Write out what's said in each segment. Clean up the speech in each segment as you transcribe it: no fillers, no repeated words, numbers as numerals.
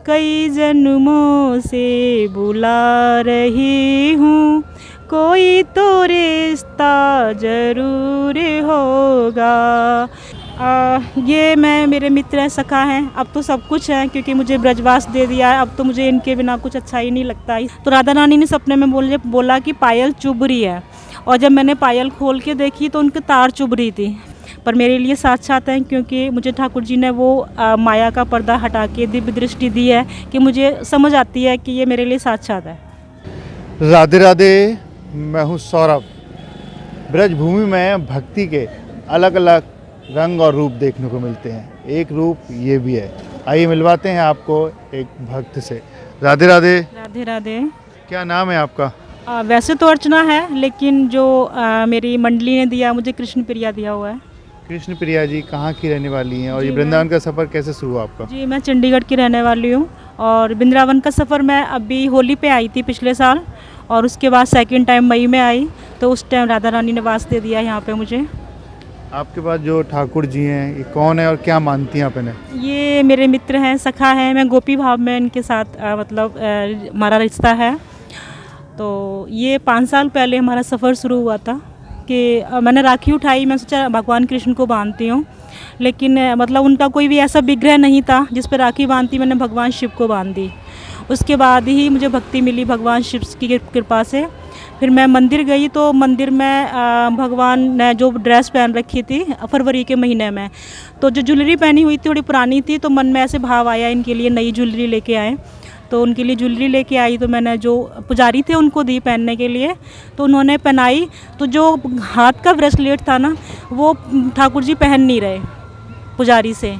कई जन्मों से बुला रही हूँ, कोई तो रिश्ता ज़रूर होगा। ये मैं मेरे मित्र हैं, सखा हैं, अब तो सब कुछ है क्योंकि मुझे ब्रजवास दे दिया है। अब तो मुझे इनके बिना कुछ अच्छा ही नहीं लगता। तो राधा रानी ने सपने में बोला कि पायल चुभ रही है, और जब मैंने पायल खोल के देखी तो उनकी तार चुभ रही थी। पर मेरे लिए साक्षात हैं क्योंकि मुझे ठाकुर जी ने वो माया का पर्दा हटा के दिव्य दृष्टि दी है कि मुझे समझ आती है कि ये मेरे लिए साक्षात है। राधे राधे, मैं हूँ सौरभ। ब्रजभूमि में भक्ति के अलग अलग रंग और रूप देखने को मिलते हैं। एक रूप ये भी है, आइए मिलवाते हैं आपको एक भक्त से। राधे राधे। राधे राधे। क्या नाम है आपका? वैसे तो अर्चना है, लेकिन जो मेरी मंडली ने दिया मुझे कृष्ण प्रिया दिया हुआ है। कृष्ण प्रिया जी कहाँ की रहने वाली हैं और ये जी, वृंदावन का सफ़र कैसे शुरू हुआ आपका? जी, मैं चंडीगढ़ की रहने वाली हूँ, और वृंदावन का सफ़र मैं अभी होली पे आई थी पिछले साल, और उसके बाद सेकंड टाइम मई में आई, तो उस टाइम राधा रानी ने वास दे दिया यहाँ पे मुझे। आपके पास जो ठाकुर जी हैं ये कौन है और क्या मानती हैं आप इन्हें? ये मेरे मित्र हैं, सखा हैं, मैं गोपी भाव में इनके साथ हमारा रिश्ता है। तो ये 5 साल पहले हमारा सफ़र शुरू हुआ था कि मैंने राखी उठाई, मैं सोचा भगवान कृष्ण को बांधती हूँ, लेकिन उनका कोई भी ऐसा विग्रह नहीं था जिस पर राखी बांधती, मैंने भगवान शिव को बांध दी। उसके बाद ही मुझे भक्ति मिली भगवान शिव की कृपा से। फिर मैं मंदिर गई तो मंदिर में भगवान ने जो ड्रेस पहन रखी थी फरवरी के महीने में, तो जो ज्वेलरी पहनी हुई थी थोड़ी पुरानी थी, तो मन में ऐसे भाव आया इनके लिए नई ज्वेलरी लेके आए। तो उनके लिए ज्वेलरी लेके आई, तो मैंने जो पुजारी थे उनको दी पहनने के लिए, तो उन्होंने पहनाई। तो जो हाथ का ब्रेसलेट था ना, वो ठाकुर जी पहन नहीं रहे पुजारी से।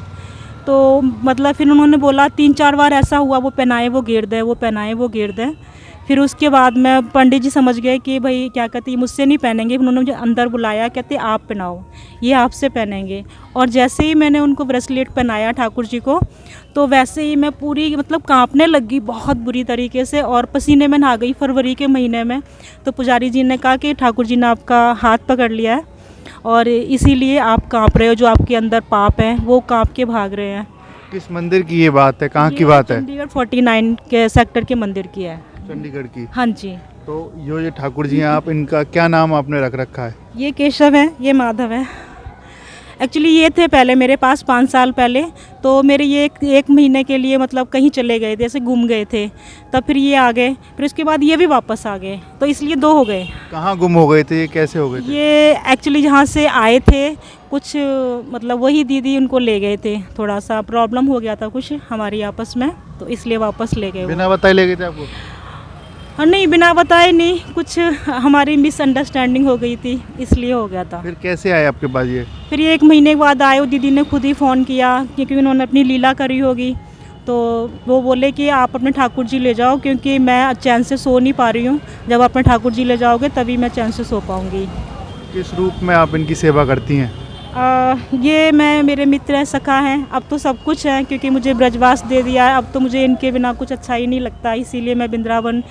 तो फिर उन्होंने बोला 3-4 बार ऐसा हुआ, वो पहनाए वो घेर दें, वो पहनाए वो घेर दें। फिर उसके बाद मैं पंडित जी समझ गए कि भाई क्या कहते हैं मुझसे नहीं पहनेंगे। उन्होंने मुझे अंदर बुलाया, कहते आप पहनाओ, ये आपसे पहनेंगे। और जैसे ही मैंने उनको ब्रेसलेट पहनाया ठाकुर जी को, तो वैसे ही मैं पूरी कांपने लगी बहुत बुरी तरीके से, और पसीने में नहा गई फरवरी के महीने में। तो पुजारी जी ने कहा कि ठाकुर जी ने आपका हाथ पकड़ लिया है और इसीलिए आप कांप रहे हो, जो आपके अंदर पाप हैं वो कांप के भाग रहे हैं। किस मंदिर की ये बात है, कहाँ की बात है? चंडीगढ़ 49 के सेक्टर के मंदिर की है। चंडीगढ़ की? हाँ जी। तो ये ठाकुर जी हैं, आप इनका क्या नाम आपने रख रखा है? ये केशव है, ये माधव है। एक्चुअली ये थे पहले मेरे पास 5 साल पहले, तो मेरे ये एक महीने के लिए कहीं चले गए थे, ऐसे घूम गए थे, तब फिर ये आ गए, फिर उसके बाद ये भी वापस आ गए, तो इसलिए 2 हो गए। कहाँ गुम हो गए थे, ये कैसे हो गए थे? ये एक्चुअली जहाँ से आए थे कुछ वही दीदी उनको ले गए थे, थोड़ा सा प्रॉब्लम हो गया था कुछ हमारी आपस में, तो इसलिए वापस ले गए। बिना बताए ले गए थे आपको? हाँ, नहीं बिना बताए नहीं, कुछ हमारी मिसअंडरस्टैंडिंग हो गई थी, इसलिए हो गया था। फिर कैसे आए आपके पास ये? फिर ये 1 महीने के बाद आए, वो दीदी ने खुद ही फ़ोन किया क्योंकि उन्होंने अपनी लीला करी होगी, तो वो बोले कि आप अपने ठाकुर जी ले जाओ क्योंकि मैं चैन से सो नहीं पा रही हूँ, जब अपने ठाकुर जी ले जाओगे तभी मैं चैन से सो पाऊँगी। किस रूप में आप इनकी सेवा करती हैं? ये मैं मेरे मित्र हैं, सखा हैं, अब तो सब कुछ है क्योंकि मुझे ब्रजवास दे दिया है। अब तो मुझे इनके बिना कुछ अच्छा ही नहीं लगता, इसीलिए मैं वृंदावन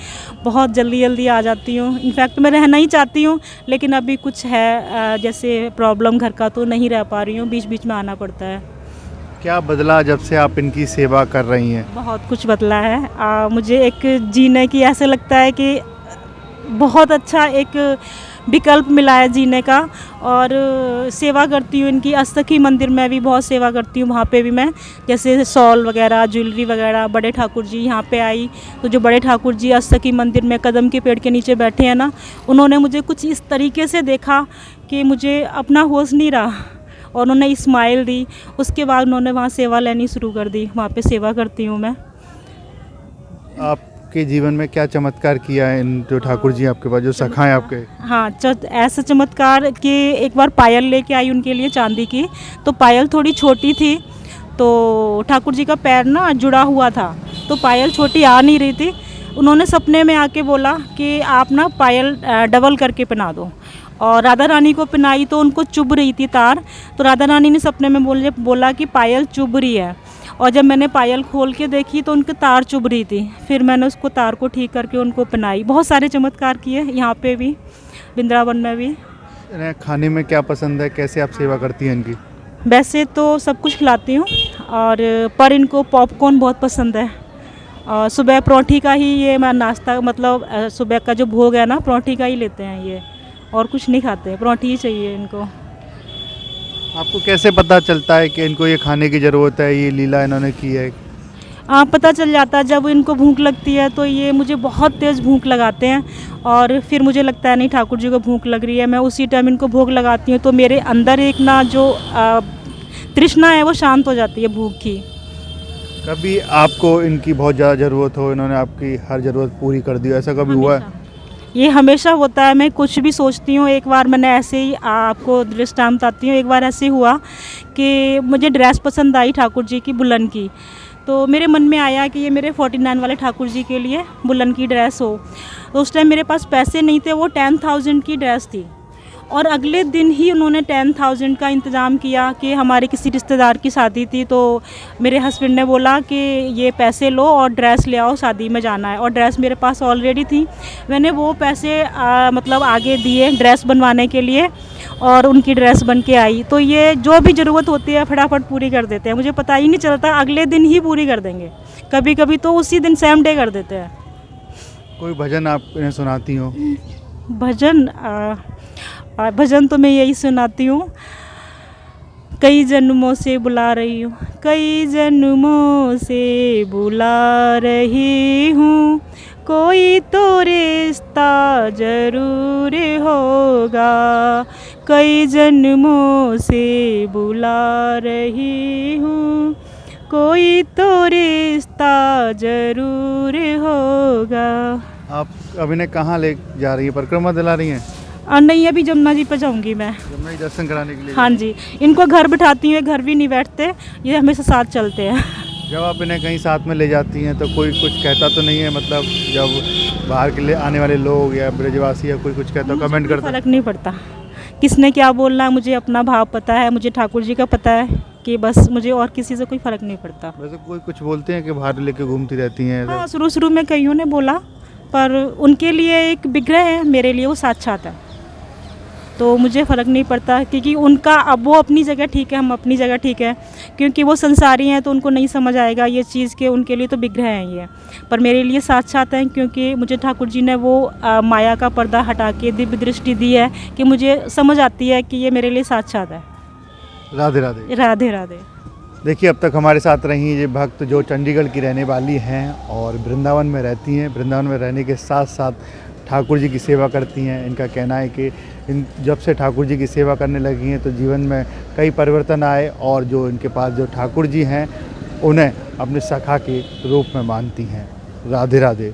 बहुत जल्दी आ जाती हूँ। इनफैक्ट मैं रहना ही चाहती हूँ, लेकिन अभी कुछ है जैसे प्रॉब्लम घर का, तो नहीं रह पा रही हूँ, बीच बीच में आना पड़ता है। क्या बदला जब से आप इनकी सेवा कर रही हैं? बहुत कुछ बदला है। मुझे एक जीने की ऐसे लगता है कि बहुत अच्छा एक विकल्प मिला है जीने का, और सेवा करती हूँ इनकी। अस्तकी मंदिर में भी बहुत सेवा करती हूँ, वहाँ पे भी मैं जैसे शॉल वगैरह, ज्वेलरी वगैरह, बड़े ठाकुर जी यहाँ पे आई, तो जो बड़े ठाकुर जी अस्तकी मंदिर में कदम के पेड़ के नीचे बैठे हैं ना, उन्होंने मुझे कुछ इस तरीके से देखा कि मुझे अपना होश नहीं रहा, और उन्होंने स्माइल दी। उसके बाद उन्होंने वहाँ सेवा लेनी शुरू कर दी, वहाँ पे सेवा करती हूँ मैं। आपके जीवन में क्या चमत्कार किया है इन जो ठाकुर जी आपके पास, जो सखा हैं आपके? हाँ, ऐसा चमत्कार कि एक बार पायल लेके आई उनके लिए चांदी की, तो पायल थोड़ी छोटी थी, तो ठाकुर जी का पैर ना जुड़ा हुआ था, तो पायल छोटी आ नहीं रही थी। उन्होंने सपने में आके बोला कि आप ना पायल डबल करके पहना दो, और राधा रानी को पहनाई तो उनको चुभ रही थी तार, तो राधा रानी ने सपने में बोला कि पायल चुभ रही है, और जब मैंने पायल खोल के देखी तो उनकी तार चुभ रही थी। फिर मैंने उसको तार को ठीक करके उनको पहनाई। बहुत सारे चमत्कार किए यहाँ पे भी, वृंदावन में भी। इन्हें खाने में क्या पसंद है, कैसे आप सेवा करती हैं इनकी? वैसे तो सब कुछ खिलाती हूँ, और पर इनको पॉपकॉर्न बहुत पसंद है, और सुबह परोठी का ही ये मैं नाश्ता मतलब सुबह का जो भोग है ना परोठी का ही लेते हैं ये, और कुछ नहीं खाते, परोठी ही चाहिए इनको। आपको कैसे पता चलता है कि इनको ये खाने की ज़रूरत है, ये लीला इन्होंने की है? पता चल जाता है जब इनको भूख लगती है, तो ये मुझे बहुत तेज़ भूख लगाते हैं और फिर मुझे लगता है नहीं ठाकुर जी को भूख लग रही है, मैं उसी टाइम इनको भोग लगाती हूँ, तो मेरे अंदर एक ना जो तृष्णा है वो शांत हो जाती है भूख की। कभी आपको इनकी बहुत ज़्यादा ज़रूरत हो, इन्होंने आपकी हर ज़रूरत पूरी कर दी हो, ऐसा कभी हुआ है? हमेशा। ये हमेशा होता है, मैं कुछ भी सोचती हूँ। एक बार मैंने ऐसे ही आपको दृष्टांत बताती हूँ, एक बार ऐसे हुआ कि मुझे ड्रेस पसंद आई ठाकुर जी की बुल्लन की, तो मेरे मन में आया कि ये मेरे 49 वाले ठाकुर जी के लिए बुल्लन की ड्रेस हो। तो उस टाइम मेरे पास पैसे नहीं थे, वो 10,000 की ड्रेस थी और अगले दिन ही उन्होंने 10,000 का इंतज़ाम किया कि हमारे किसी रिश्तेदार की शादी थी, तो मेरे हस्बैंड ने बोला कि ये पैसे लो और ड्रेस ले आओ, शादी में जाना है, और ड्रेस मेरे पास ऑलरेडी थी। मैंने वो पैसे मतलब आगे दिए ड्रेस बनवाने के लिए और उनकी ड्रेस बन के आई। तो ये जो भी ज़रूरत होती है फटाफट पूरी कर देते हैं, मुझे पता ही नहीं चलता, अगले दिन ही पूरी कर देंगे, कभी कभी तो उसी दिन सेम डे कर देते हैं। कोई भजन आप इन्हें सुनाती हो? भजन भजन तो मैं यही सुनाती हूँ, कई जन्मों से बुला रही हूँ, कई जन्मों से बुला रही हूँ, कोई तो रिश्ता जरूर होगा, कई जन्मों से बुला रही हूँ, कोई तो रिश्ता जरूर होगा। आप अब इन्हें कहाँ ले जा रही है, परिक्रमा दिला रही हैं? नहीं, अभी जमुना जी पे जाऊंगी मैं। जमुना जी दर्शन कराने के लिए? हाँ जी, इनको घर बिठाती हूँ, ये घर भी नहीं बैठते, ये हमेशा साथ चलते हैं। जब आप इन्हें कहीं साथ में ले जाती हैं तो कोई कुछ कहता तो नहीं है, मतलब जब बाहर के लिए आने वाले लोग या ब्रजवासी या कोई कुछ कहता, कमेंट करता? फ़र्क नहीं पड़ता किसने क्या बोलना है, मुझे अपना भाव पता है, मुझे ठाकुर जी का पता है कि बस मुझे और किसी से कोई फ़र्क नहीं पड़ता। वैसे कोई कुछ बोलते हैं कि बाहर लेके घूमती रहती हैं ऐसा? हाँ, शुरू शुरू में कईयों ने बोला, पर उनके लिए एक विग्रह है, मेरे लिए वो साक्षात है, तो मुझे फ़र्क नहीं पड़ता, क्योंकि उनका अब वो अपनी जगह ठीक है, हम अपनी जगह ठीक है, क्योंकि वो संसारी हैं तो उनको नहीं समझ आएगा ये चीज़ के, उनके लिए तो विग्रह हैं ये, पर मेरे लिए साक्षात हैं, क्योंकि मुझे ठाकुर जी ने वो माया का पर्दा हटा के दिव्य दृष्टि दी है कि मुझे समझ आती है कि ये मेरे लिए साक्षात है। राधे राधे। राधे राधे। देखिए, अब तक हमारे साथ रही ये भक्त जो चंडीगढ़ की रहने वाली हैं और वृंदावन में रहती हैं। वृंदावन में रहने के साथ साथ ठाकुर जी की सेवा करती हैं। इनका कहना है कि जब से ठाकुर जी की सेवा करने लगी हैं तो जीवन में कई परिवर्तन आए और जो इनके पास जो ठाकुर जी हैं उन्हें अपने सखा के रूप में मानती हैं। राधे राधे।